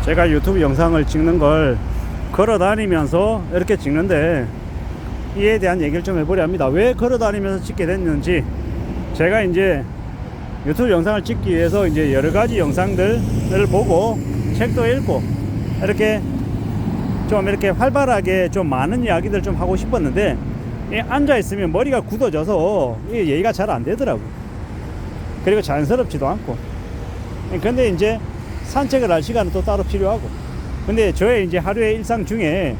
제가 유튜브 영상을 찍는 걸 걸어 다니면서 이렇게 찍는데, 이에 대한 얘기를 좀 해보려 합니다. 왜 걸어 다니면서 찍게 됐는지. 제가 이제 유튜브 영상을 찍기 위해서 이제 여러 가지 영상들을 보고 책도 읽고 이렇게 좀 이렇게 활발하게 좀 많은 이야기들 좀 하고 싶었는데, 앉아 있으면 머리가 굳어져서 얘기가 잘 안 되더라고요. 그리고 자연스럽지도 않고. 근데 이제 산책을 할 시간은 또 따로 필요하고. 근데 저의 이제 하루의 일상 중에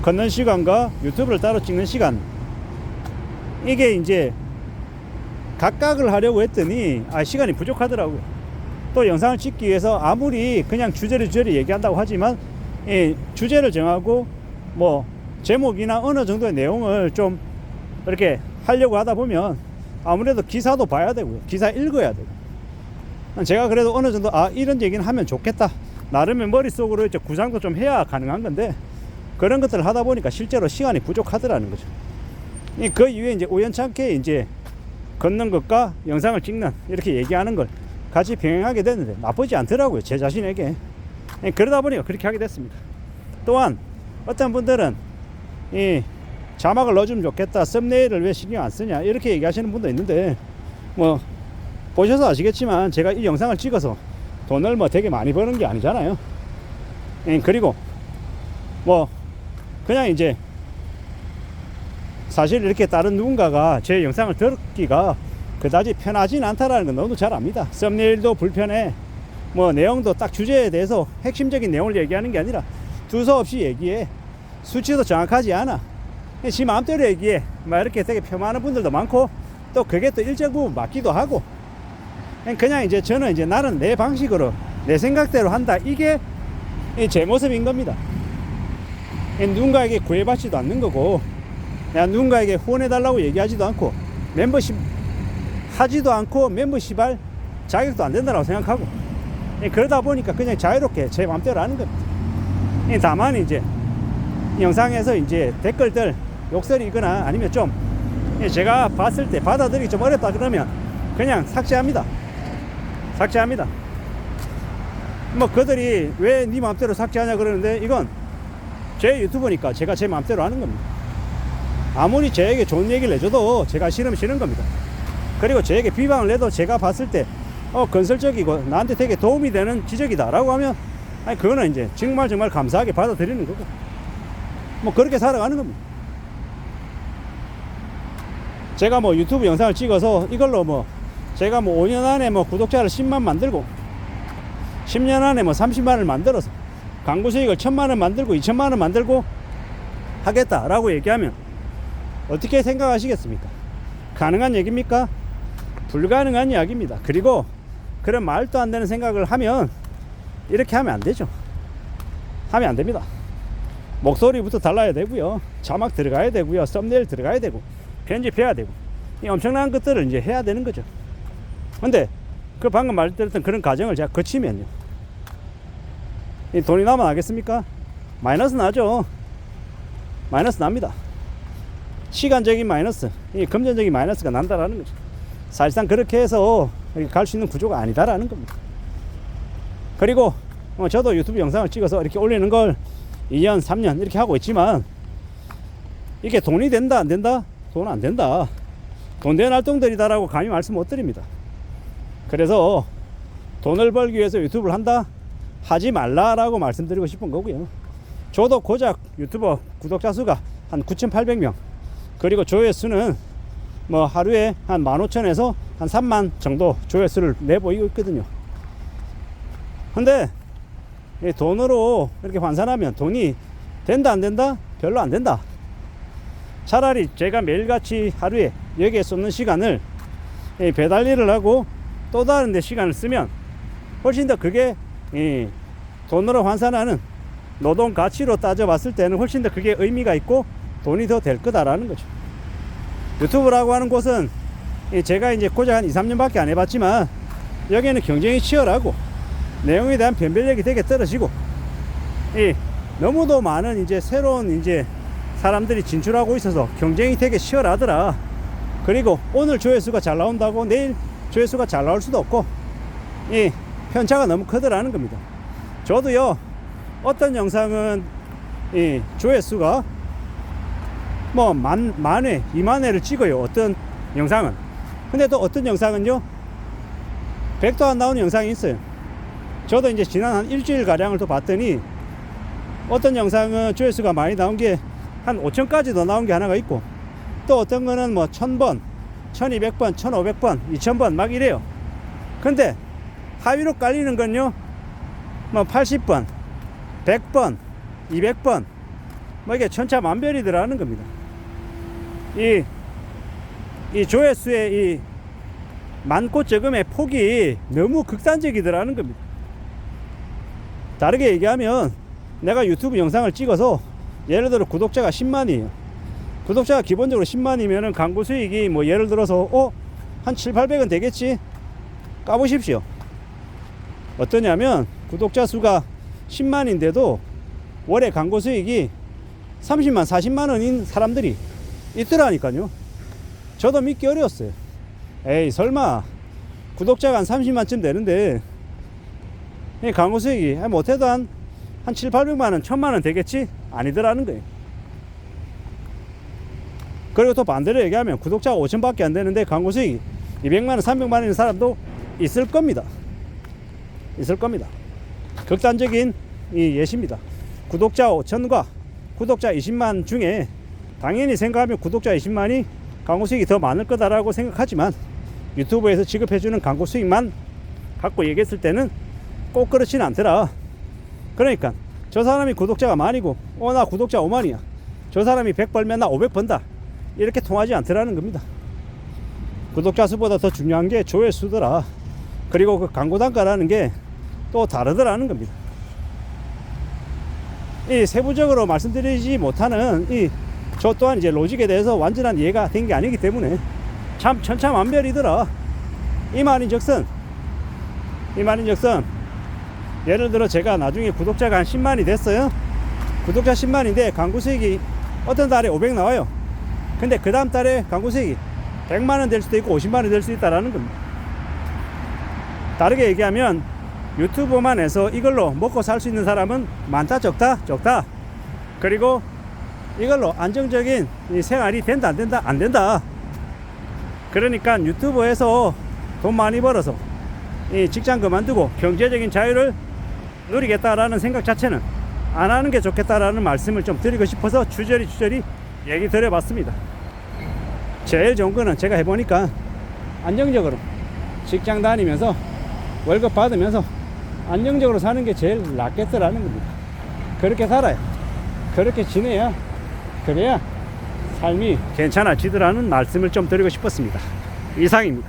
걷는 시간과 유튜브를 따로 찍는 시간, 이게 이제 각각을 하려고 했더니 시간이 부족하더라고요. 또 영상을 찍기 위해서 아무리 그냥 주제를 얘기한다고 하지만, 주제를 정하고 뭐 제목이나 어느 정도의 내용을 좀 이렇게 하려고 하다 보면 아무래도 기사도 봐야 되고요. 기사 읽어야 되고. 제가 그래도 어느 정도 이런 얘기는 하면 좋겠다, 나름의 머릿속으로 이제 구상도 좀 해야 가능한 건데, 그런 것들을 하다 보니까 실제로 시간이 부족하더라는 거죠. 그 이후에 이제 우연찮게 이제 걷는 것과 영상을 찍는, 이렇게 얘기하는 걸 같이 병행하게 됐는데 나쁘지 않더라고요, 제 자신에게. 그러다 보니까 그렇게 하게 됐습니다. 또한 어떤 분들은 이 자막을 넣어주면 좋겠다, 썸네일을 왜 신경 안 쓰냐, 이렇게 얘기하시는 분도 있는데, 뭐 보셔서 아시겠지만 제가 이 영상을 찍어서 돈을 뭐 되게 많이 버는 게 아니잖아요. 그리고 뭐 그냥 이제 사실 이렇게 다른 누군가가 제 영상을 듣기가 그다지 편하진 않다라는 건 너무 잘 압니다. 썸네일도 불편해, 뭐 내용도 딱 주제에 대해서 핵심적인 내용을 얘기하는 게 아니라 두서없이 얘기해, 수치도 정확하지 않아, 지 마음대로 얘기해, 막 이렇게 되게 폄하하는 분들도 많고, 또 그게 또 일정 부분 맞기도 하고. 그냥 이제 저는 이제 나는 내 방식으로 내 생각대로 한다, 이게 제 모습인 겁니다. 누군가에게 구애받지도 않는 거고, 누군가에게 후원해달라고 얘기하지도 않고, 멤버십 하지도 않고, 멤버십 할 자격도 안 된다고 생각하고, 그러다 보니까 그냥 자유롭게 제 마음대로 하는 겁니다. 다만 이제 영상에서 이제 댓글들 욕설이거나 아니면 좀 제가 봤을 때 받아들이기 좀 어렵다 그러면 그냥 삭제합니다. 뭐 그들이 왜 네 마음대로 삭제하냐 그러는데, 이건 제 유튜브니까 제가 제 마음대로 하는 겁니다. 아무리 저에게 좋은 얘기를 해줘도 제가 싫으면 싫은 겁니다. 그리고 저에게 비방을 내도 제가 봤을 때 건설적이고 나한테 되게 도움이 되는 지적이다 라고 하면, 그거는 이제 정말 감사하게 받아들이는 거고, 뭐 그렇게 살아가는 겁니다. 제가 뭐 유튜브 영상을 찍어서 이걸로 뭐 제가 뭐 5년 안에 뭐 구독자를 10만 만들고, 10년 안에 뭐 30만을 만들어서 광고 수익을 1000만원 만들고 2000만원 만들고 하겠다라고 얘기하면 어떻게 생각하시겠습니까? 가능한 얘기입니까? 불가능한 이야기입니다. 그리고 그런 말도 안 되는 생각을 하면 이렇게 하면 안 되죠. 하면 안 됩니다. 목소리부터 달라야 되고요, 자막 들어가야 되고요, 썸네일 들어가야 되고, 편집해야 되고, 이 엄청난 것들을 이제 해야 되는 거죠. 근데 그 방금 말드렸던 그런 과정을 제가 거치면요, 이 돈이 나면 나겠습니까? 마이너스 나죠. 마이너스 납니다. 시간적인 마이너스, 이 금전적인 마이너스가 난다라는 거죠. 사실상 그렇게 해서 갈 수 있는 구조가 아니다라는 겁니다. 그리고 저도 유튜브 영상을 찍어서 이렇게 올리는 걸 2년 3년 이렇게 하고 있지만, 이게 돈이 된다 안 된다? 돈 안 된다. 돈 되는 활동들이다라고 감히 말씀 못 드립니다. 그래서 돈을 벌기 위해서 유튜브를 한다? 하지 말라라고 말씀드리고 싶은 거고요. 저도 고작 유튜버 구독자 수가 한 9,800명, 그리고 조회수는 뭐 하루에 한 15,000에서 한 3만 정도 조회수를 내보이고 있거든요. 근데 이 돈으로 이렇게 환산하면 돈이 된다 안 된다? 별로 안 된다. 차라리 제가 매일같이 하루에 여기에 쏟는 시간을 배달 일을 하고 또 다른 데 시간을 쓰면 훨씬 더 그게 돈으로 환산하는 노동 가치로 따져봤을 때는 훨씬 더 그게 의미가 있고 돈이 더 될 거다라는 거죠. 유튜브라고 하는 곳은 제가 이제 고작 한 2, 3년밖에 안 해봤지만, 여기는 경쟁이 치열하고 내용에 대한 변별력이 되게 떨어지고, 너무도 많은 이제 새로운 이제 사람들이 진출하고 있어서 경쟁이 되게 치열하더라. 그리고 오늘 조회수가 잘 나온다고 내일 조회수가 잘 나올 수도 없고, 이 편차가 너무 크더라는 겁니다. 저도요, 어떤 영상은 이 조회수가 뭐 만회, 2만회를 찍어요. 어떤 영상은. 근데 또 어떤 영상은요 100도 안 나오는 영상이 있어요. 저도 이제 지난 한 일주일 가량을 또 봤더니 어떤 영상은 조회수가 많이 나온 게 한 5천까지도 나온 게 하나가 있고, 또 어떤 거는 뭐 1000번, 1200번, 1500번, 2000번 막 이래요. 근데 하위로 깔리는 건요 뭐 80번, 100번, 200번 뭐 이게 천차만별이더라는 겁니다. 이 조회수의 이 많고 적음의 폭이 너무 극단적이더라는 겁니다. 다르게 얘기하면 내가 유튜브 영상을 찍어서 예를 들어 구독자가 10만이에요. 구독자가 기본적으로 10만이면은 광고 수익이 뭐 예를 들어서 한 7, 800원 되겠지? 까보십시오. 어떠냐면 구독자 수가 10만인데도 월에 광고 수익이 30만, 40만 원인 사람들이 있더라니까요. 저도 믿기 어려웠어요. 에이 설마 구독자가 한 30만쯤 되는데 광고 수익이 못해도 한 7, 800만원, 1000만원 되겠지? 아니더라는 거예요. 그리고 또 반대로 얘기하면 구독자가 5천 밖에 안 되는데 광고 수익이 200만원, 300만원인 사람도 있을 겁니다. 있을 겁니다. 극단적인 이 예시입니다. 구독자 5천과 구독자 20만 중에 당연히 생각하면 구독자 20만이 광고 수익이 더 많을 거다라고 생각하지만 유튜브에서 지급해주는 광고 수익만 갖고 얘기했을 때는 꼭 그렇지는 않더라. 그러니까 저 사람이 구독자가 만이고 나 구독자 5만이야, 저 사람이 100 벌면 나 500 번다, 이렇게 통하지 않더라는 겁니다. 구독자 수보다 더 중요한 게 조회수더라. 그리고 그 광고 단가라는 게 또 다르더라는 겁니다. 이 세부적으로 말씀드리지 못하는 저 또한 이제 로직에 대해서 완전한 이해가 된 게 아니기 때문에 참 천차만별이더라. 이 말인즉슨 예를 들어 제가 나중에 구독자가 한 10만이 됐어요. 구독자 10만인데 광고 수익이 어떤 달에 500 나와요. 근데 그 다음 달에 광고 수익이 100만원 될 수도 있고 50만원 될 수 있다라는 겁니다. 다르게 얘기하면 유튜브만 해서 이걸로 먹고 살 수 있는 사람은 많다, 적다? 적다. 그리고 이걸로 안정적인 이 생활이 된다, 안 된다? 안 된다. 그러니까 유튜브에서 돈 많이 벌어서 이 직장 그만두고 경제적인 자유를 누리겠다라는 생각 자체는 안 하는 게 좋겠다라는 말씀을 좀 드리고 싶어서 주저리 얘기 드려봤습니다. 제일 좋은 거는 제가 해보니까 안정적으로 직장 다니면서 월급 받으면서 안정적으로 사는 게 제일 낫겠더라는 겁니다. 그렇게 살아요. 그렇게 지내야 그래야 삶이 괜찮아지더라는 말씀을 좀 드리고 싶었습니다. 이상입니다.